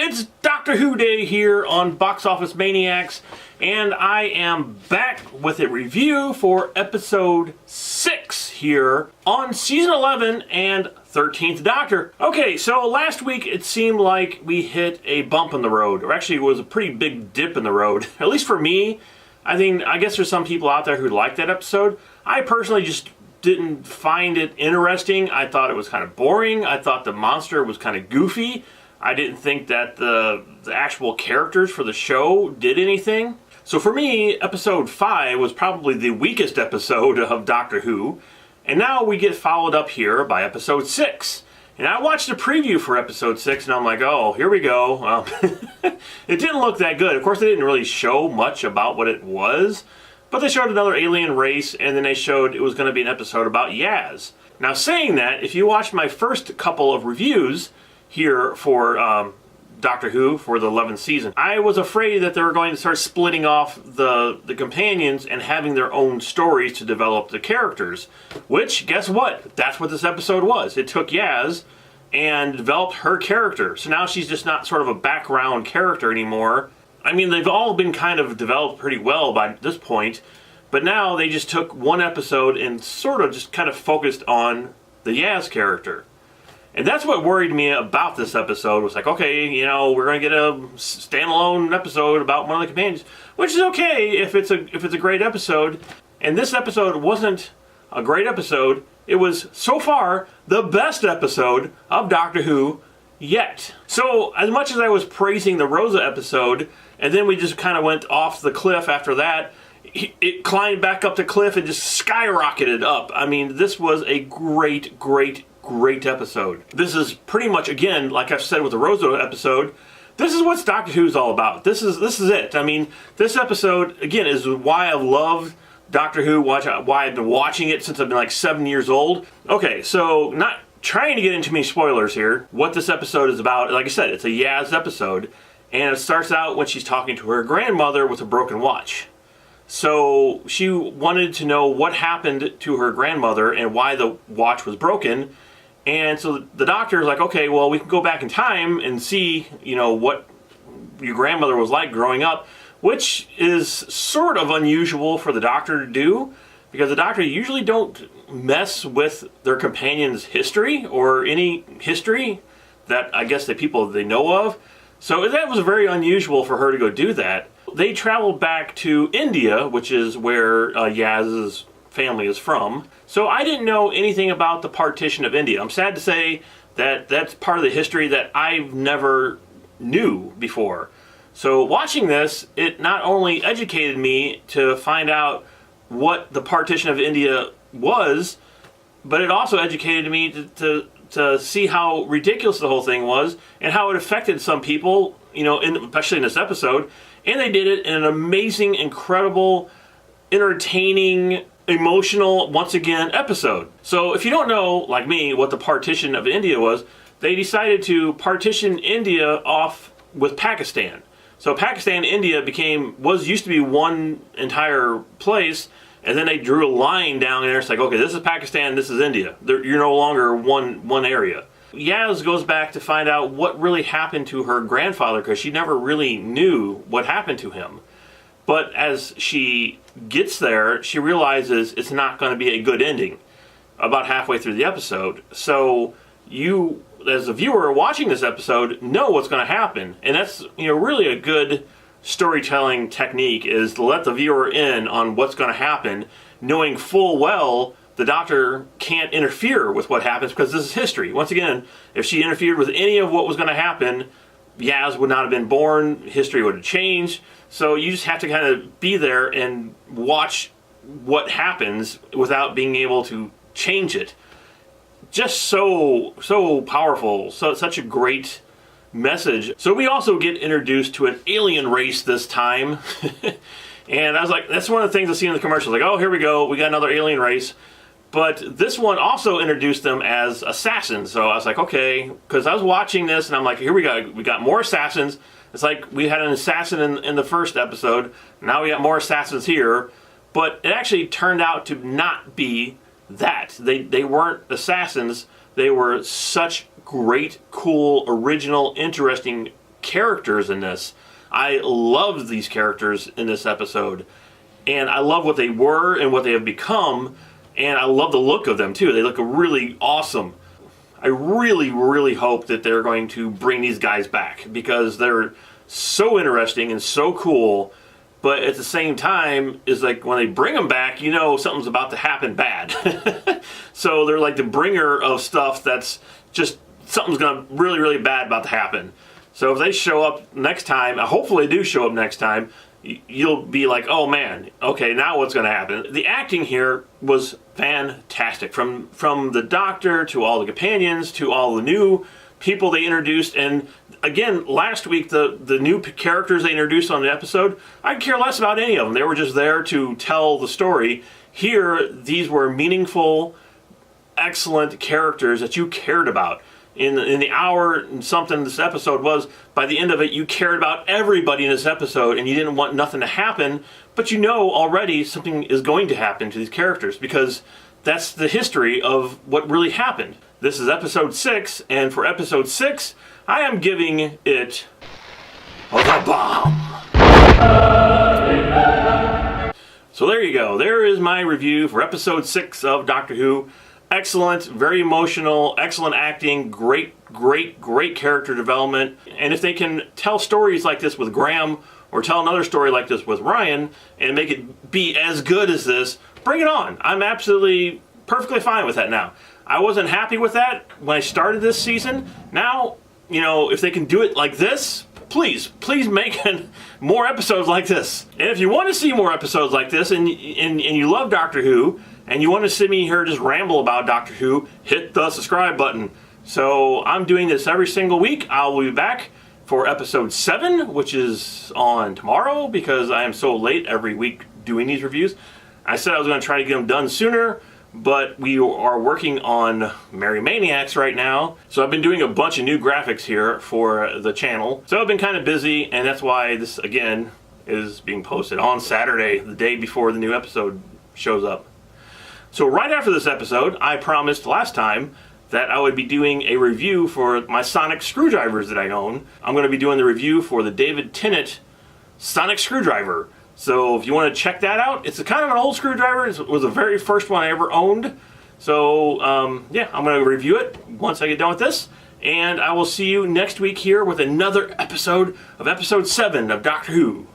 It's Doctor Who Day here on Box Office Maniacs, and I am back with a review for episode 6 here on season 11 and 13th Doctor. Okay, so last week it seemed like we hit a bump in the road, or actually it was a pretty big dip in the road, at least for me. I guess there's some people out there who like that episode. I personally just didn't find it interesting. I thought it was kind of boring. I thought the monster was kind of goofy. I didn't think that the actual characters for the show did anything. So for me, episode 5 was probably the weakest episode of Doctor Who. And now we get followed up here by episode 6. And I watched the preview for episode 6 and I'm like, oh, here we go. It didn't look that good. Of course, they didn't really show much about what it was. But they showed another alien race, and then they showed it was going to be an episode about Yaz. Now, saying that, if you watched my first couple of reviews here for Doctor Who for the 11th season, I was afraid that they were going to start splitting off the companions and having their own stories to develop the characters. Which, guess what? That's what this episode was. It took Yaz and developed her character. So now she's just not sort of a background character anymore. I mean, they've all been kind of developed pretty well by this point, but now they just took one episode and sort of just kind of focused on the Yaz character. And that's what worried me about this episode. Was like, okay, you know, we're going to get a standalone episode about one of the companions, which is okay if it's a great episode. And this episode wasn't a great episode. It was, so far, the best episode of Doctor Who yet. So, as much as I was praising the Rosa episode, and then we just kind of went off the cliff after that, it climbed back up the cliff and just skyrocketed up. I mean, this was a great episode. This is pretty much, again, like I've said with the Rosa episode, this is what Doctor Who's all about. This is it. I mean, this episode, again, is why I love Doctor Who, why I've been watching it since I've been like 7 years old. Okay, so not trying to get into many spoilers here. What this episode is about, like I said, it's a Yaz episode, and it starts out when she's talking to her grandmother with a broken watch. So she wanted to know what happened to her grandmother and why the watch was broken. And so the doctor is like, okay, well, we can go back in time and see, you know, what your grandmother was like growing up, which is sort of unusual for the doctor to do, because the doctor usually don't mess with their companion's history or any history that I guess the people they know of. So that was very unusual for her to go do that. They traveled back to India, which is where Yaz's family is from. So I didn't know anything about the partition of India. I'm sad to say that that's part of the history that I've never knew before. So watching this, it not only educated me to find out what the partition of India was, but it also educated me to see how ridiculous the whole thing was and how it affected some people, you know, especially in this episode. And they did it in an amazing, incredible, entertaining, emotional, once again, episode. So if you don't know, like me, what the partition of India was, they decided to partition India off with Pakistan. So Pakistan, India used to be one entire place, and then they drew a line down there. It's like, okay, this is Pakistan, this is India. You're no longer one area. Yaz goes back to find out what really happened to her grandfather, because she never really knew what happened to him. But as she gets there, she realizes it's not going to be a good ending about halfway through the episode. So you, as a viewer watching this episode, know what's going to happen. And that's, you know, really a good storytelling technique, is to let the viewer in on what's going to happen, knowing full well the doctor can't interfere with what happens because this is history. Once again, if she interfered with any of what was going to happen, Yaz would not have been born, history would have changed. So you just have to kind of be there and watch what happens without being able to change it. Just so powerful, such a great message. So we also get introduced to an alien race this time. And I was like, that's one of the things I see in the commercials. Like, oh, here we go, we got another alien race. But this one also introduced them as assassins. So I was like, okay, because I was watching this and I'm like, here we got more assassins. It's like we had an assassin in the first episode. Now we got more assassins here. But it actually turned out to not be that. They weren't assassins. They were such great, cool, original, interesting characters in this. I loved these characters in this episode, and I love what they were and what they have become, and I love the look of them too. They look really awesome. I really, really hope that they're going to bring these guys back, because they're so interesting and so cool, but at the same time, is like when they bring them back, you know something's about to happen bad. So they're like the bringer of stuff that's just, something's going to really, really bad about to happen. So if they show up next time, hopefully they do show up next time, you'll be like, oh man, okay, now what's going to happen? The acting here was fantastic. From the Doctor to all the companions to all the new people they introduced. And again, last week, the new characters they introduced on the episode, I could care less about any of them. They were just there to tell the story. Here, these were meaningful, excellent characters that you cared about. In the hour and something this episode was, by the end of it, you cared about everybody in this episode, and you didn't want nothing to happen, but you know already something is going to happen to these characters, because that's the history of what really happened. This is episode 6, and for episode 6, I am giving it the bomb. So there you go. There is my review for episode 6 of Doctor Who. Excellent, very emotional, excellent acting, great character development. And if they can tell stories like this with Graham, or tell another story like this with Ryan, and make it be as good as this, bring it on. I'm absolutely, perfectly fine with that now. I wasn't happy with that when I started this season. Now, you know, if they can do it like this, please make more episodes like this. And if you want to see more episodes like this, and you love Doctor Who, and you want to see me here just ramble about Doctor Who, hit the subscribe button. So I'm doing this every single week. I'll be back for episode 7, which is on tomorrow, because I am so late every week doing these reviews. I said I was going to try to get them done sooner, but we are working on Merry Maniacs right now. So I've been doing a bunch of new graphics here for the channel. So I've been kind of busy, and that's why this, again, is being posted on Saturday, the day before the new episode shows up. So right after this episode, I promised last time that I would be doing a review for my sonic screwdrivers that I own. I'm going to be doing the review for the David Tennant sonic screwdriver. So if you want to check that out, it's a kind of an old screwdriver. It was the very first one I ever owned. So yeah, I'm going to review it once I get done with this. And I will see you next week here with another episode of episode 7 of Doctor Who.